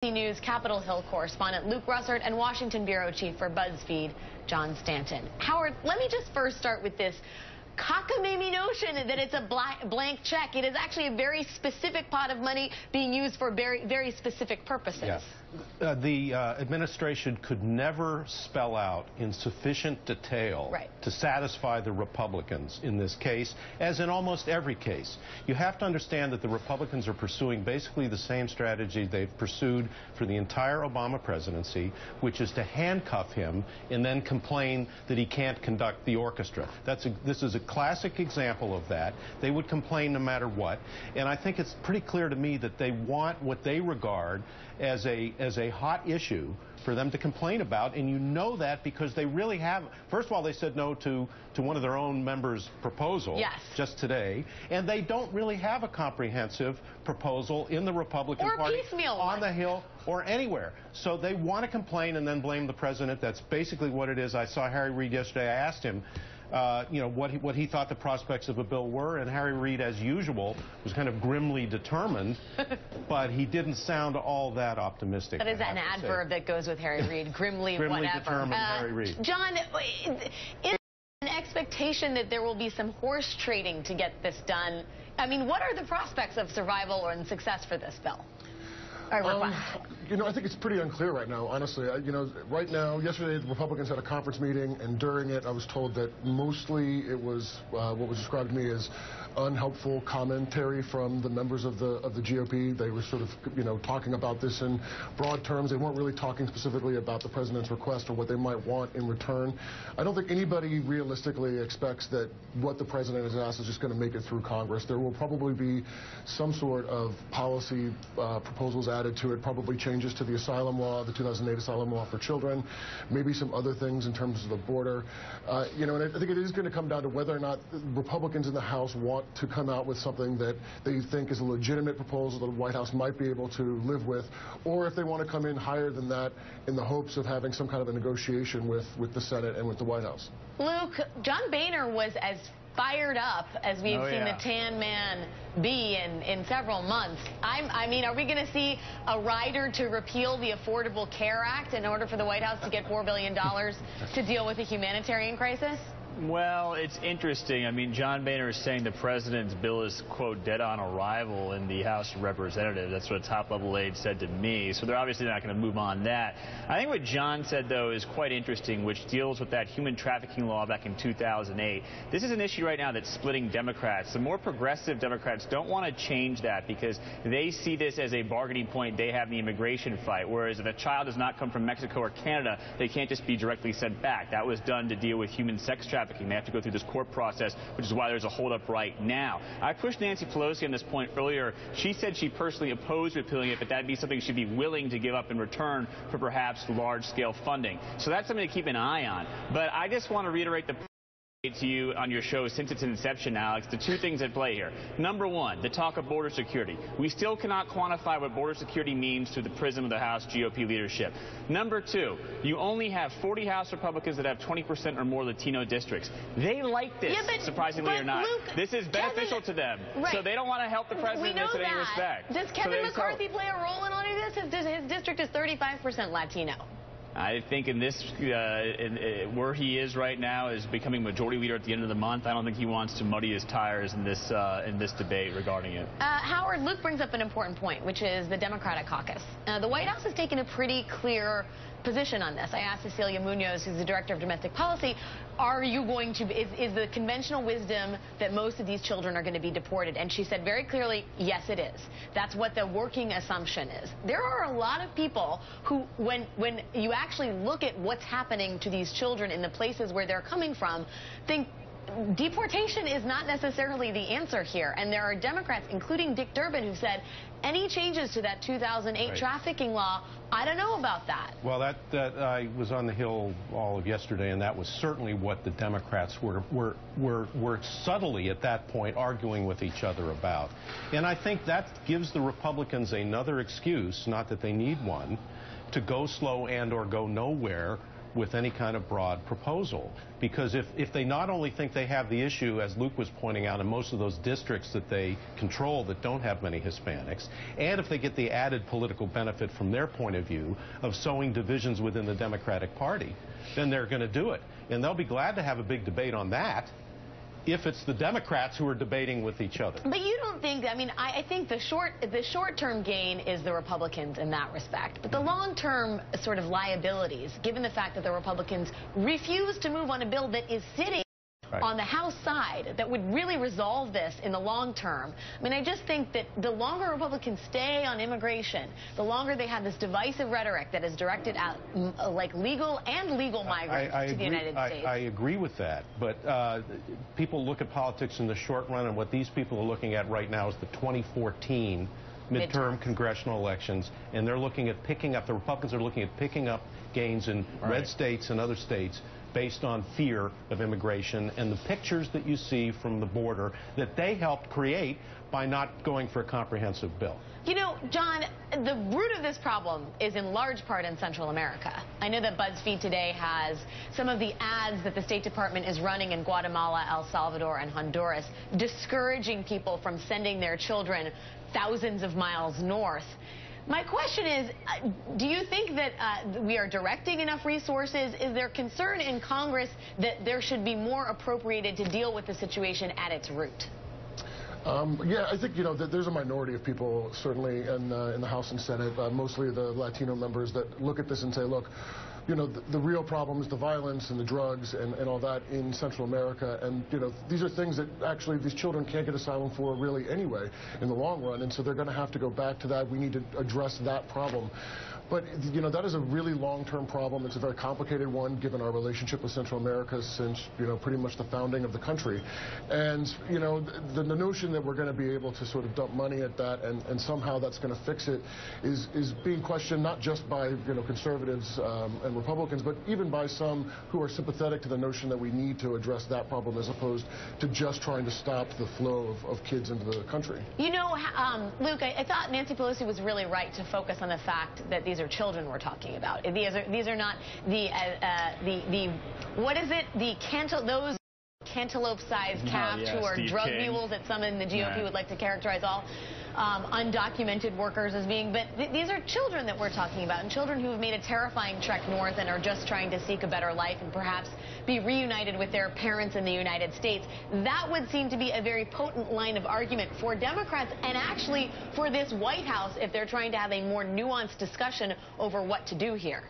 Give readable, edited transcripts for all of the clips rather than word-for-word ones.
News Capitol Hill correspondent Luke Russert and Washington bureau chief for BuzzFeed, John Stanton. Howard, let me just first start with this cockamamie notion that it's a blank check. It is actually a very specific pot of money being used for very, very specific purposes. Yeah. The administration could never spell out in sufficient detail to satisfy the Republicans in this case, as in almost every case. You have to understand that the Republicans are pursuing basically the same strategy they've pursued for the entire Obama presidency, which is to handcuff him and then complain that he can't conduct the orchestra. This is a classic example of that. They would complain no matter what. And I think it's pretty clear to me that they want what they regard as a hot issue for them to complain about, and you know that because they really have. First of all, they said no to one of their own members' proposal just today, and they don't really have a comprehensive proposal in the Republican Party, on the Hill, or anywhere. So they want to complain and then blame the president. That's basically what it is. I saw Harry Reid yesterday. I asked him what he thought the prospects of a bill were, and Harry Reid, as usual, was kind of grimly determined, but he didn't sound all that optimistic. That is an adverb that goes with Harry Reid, grimly whatever. Determined Harry Reid. John, is an expectation that there will be some horse trading to get this done? I mean, what are the prospects of survival or success for this bill? I think it's pretty unclear right now, honestly. Right now, yesterday the Republicans had a conference meeting, and during it I was told that mostly it was what was described to me as unhelpful commentary from the members of the GOP. They were sort of, talking about this in broad terms. They weren't really talking specifically about the president's request or what they might want in return. I don't think anybody realistically expects that what the president has asked is just going to make it through Congress. There will probably be some sort of policy proposals added to it, probably changes to the asylum law, the 2008 asylum law for children, maybe some other things in terms of the border. And I think it is going to come down to whether or not Republicans in the House want to come out with something that they think is a legitimate proposal that the White House might be able to live with, or if they want to come in higher than that in the hopes of having some kind of a negotiation with the Senate and with the White House. Luke, John Boehner was as fired up as we've seen the tan man be in several months. I mean, are we going to see a rider to repeal the Affordable Care Act in order for the White House to get $4 billion to deal with the humanitarian crisis? Well, it's interesting. I mean, John Boehner is saying the president's bill is, quote, dead on arrival in the House of Representatives. That's what a top-level aide said to me. So they're obviously not going to move on that. I think what John said, though, is quite interesting, which deals with that human trafficking law back in 2008. This is an issue right now that's splitting Democrats. The more progressive Democrats don't want to change that because they see this as a bargaining point they have in the immigration fight, whereas if a child does not come from Mexico or Canada, they can't just be directly sent back. That was done to deal with human sex trafficking. They have to go through this court process, which is why there's a holdup right now. I pushed Nancy Pelosi on this point earlier. She said she personally opposed repealing it, but that'd be something she'd be willing to give up in return for perhaps large-scale funding. So that's something to keep an eye on. But I just want to reiterate the to you on your show since its inception, Alex, the two things at play here. Number one, the talk of border security. We still cannot quantify what border security means through the prism of the House GOP leadership. Number two, you only have 40 House Republicans that have 20% or more Latino districts. They like this, surprisingly or not. Luke, this is beneficial to them. So they don't want to help the president in any respect. Does Kevin McCarthy play a role in any of this? His district is 35% Latino. I think in this, where he is right now is becoming majority leader at the end of the month. I don't think he wants to muddy his tires in this debate regarding it. Howard, Luke brings up an important point, which is the Democratic caucus. The White House has taken a pretty clear position on this. I asked Cecilia Munoz, who's the director of domestic policy, are you going to, is the conventional wisdom that most of these children are going to be deported? And she said very clearly, yes, it is. That's what the working assumption is. There are a lot of people who, when you actually look at what's happening to these children in the places where they're coming from, think deportation is not necessarily the answer here. And there are Democrats, including Dick Durbin, who said any changes to that 2008 trafficking law, I don't know about that. Well, I was on the Hill all of yesterday, and that was certainly what the Democrats were subtly at that point arguing with each other about. And I think that gives the Republicans another excuse, not that they need one, to go slow and or go nowhere with any kind of broad proposal. Because if they not only think they have the issue, as Luke was pointing out, in most of those districts that they control that don't have many Hispanics, and if they get the added political benefit from their point of view of sowing divisions within the Democratic Party, then they're going to do it. And they'll be glad to have a big debate on that if it's the Democrats who are debating with each other. But you don't think, I mean, I think the short-term gain is the Republicans in that respect. But the long-term sort of liabilities, given the fact that the Republicans refuse to move on a bill that is sitting on the House side that would really resolve this in the long term. I mean, I just think that the longer Republicans stay on immigration, the longer they have this divisive rhetoric that is directed at like legal migrants to the United States. I agree with that, but people look at politics in the short run, and what these people are looking at right now is the 2014 midterm congressional elections, and they're looking at picking up, the Republicans are looking at picking up gains in red states and other states based on fear of immigration and the pictures that you see from the border that they helped create by not going for a comprehensive bill. You know, John, the root of this problem is in large part in Central America. I know that BuzzFeed today has some of the ads that the State Department is running in Guatemala, El Salvador, and Honduras, discouraging people from sending their children thousands of miles north. My question is, do you think that we are directing enough resources? Is there concern in Congress that there should be more appropriated to deal with the situation at its root? Yeah, I think, you know, there's a minority of people, certainly in the House and Senate, mostly the Latino members, that look at this and say, look, you know, the real problem is the violence and the drugs and all that in Central America. And, you know, these are things that actually these children can't get asylum for really anyway in the long run. And so they're going to have to go back to that. We need to address that problem. But, you know, that is a really long-term problem. It's a very complicated one, given our relationship with Central America since, you know, pretty much the founding of the country. And, you know, the notion that we're going to be able to sort of dump money at that and somehow that's going to fix it is being questioned not just by, you know, conservatives and Republicans, but even by some who are sympathetic to the notion that we need to address that problem as opposed to just trying to stop the flow of kids into the country. You know, Luke, I thought Nancy Pelosi was really right to focus on the fact that these are children we're talking about. These are not the what is it? Those cantaloupe-sized calves who are drug mules that some in the GOP would like to characterize all undocumented workers as being. But these are children that we're talking about, and children who have made a terrifying trek north and are just trying to seek a better life and perhaps be reunited with their parents in the United States. That would seem to be a very potent line of argument for Democrats and actually for this White House if they're trying to have a more nuanced discussion over what to do here.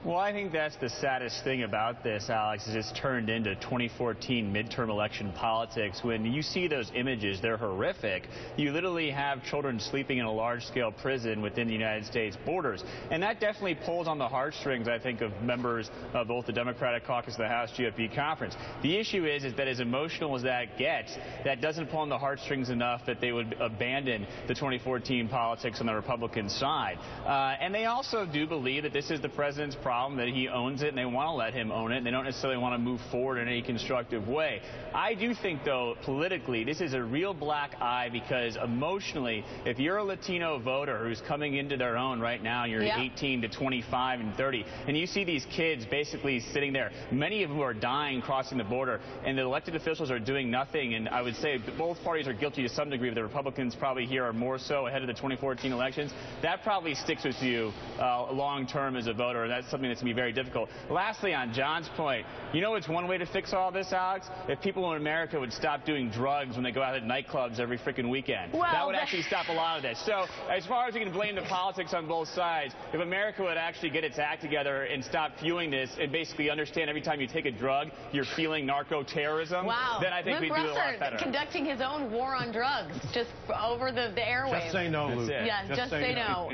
Well, I think that's the saddest thing about this, Alex, is it's turned into 2014 midterm election politics. When you see those images, they're horrific. You literally have children sleeping in a large-scale prison within the United States borders. And that definitely pulls on the heartstrings, I think, of members of both the Democratic caucus and the House GOP conference. The issue is that as emotional as that gets, that doesn't pull on the heartstrings enough that they would abandon the 2014 politics on the Republican side. And they also do believe that this is the president's problem, that he owns it, and they want to let him own it, and they don't necessarily want to move forward in any constructive way. I do think, though, politically, this is a real black eye because emotionally, if you're a Latino voter who's coming into their own right now, you're 18 to 25 and 30, and you see these kids basically sitting there, many of whom are dying crossing the border, and the elected officials are doing nothing, and I would say both parties are guilty to some degree, but the Republicans probably here are more so ahead of the 2014 elections. That probably sticks with you long term as a voter, and that's something that's going to be very difficult. Lastly, on John's point, you know it's one way to fix all this, Alex? If people in America would stop doing drugs when they go out at nightclubs every freaking weekend. Well, that would actually stop a lot of this. So as far as we can blame the politics on both sides, if America would actually get its act together and stop fueling this and basically understand every time you take a drug, you're feeling narco-terrorism, then I think we'd do a lot better. Conducting his own war on drugs just over the airwaves. Just say no, Luke. Yeah, just say no.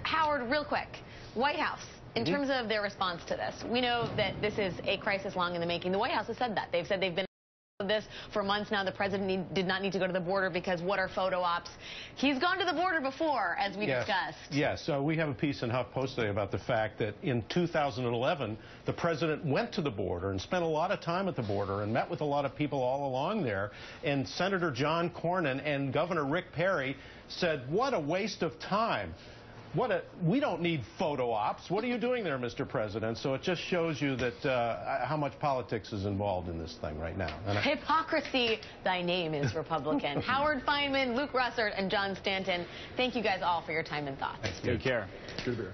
Howard, real quick, White House. In terms of their response to this, we know that this is a crisis long in the making. The White House has said that. They've said they've been this for months now. The president did not need to go to the border because what are photo ops? He's gone to the border before, as we discussed. Yes, so we have a piece in HuffPost today about the fact that in 2011, the president went to the border and spent a lot of time at the border and met with a lot of people all along there. And Senator John Cornyn and Governor Rick Perry said, what a waste of time. we don't need photo ops. What are you doing there, Mr. President? So it just shows you that how much politics is involved in this thing right now. Hypocrisy, thy name is Republican. Howard Fineman, Luke Russert, and John Stanton, thank you guys all for your time and thoughts. Take care. Good to be here.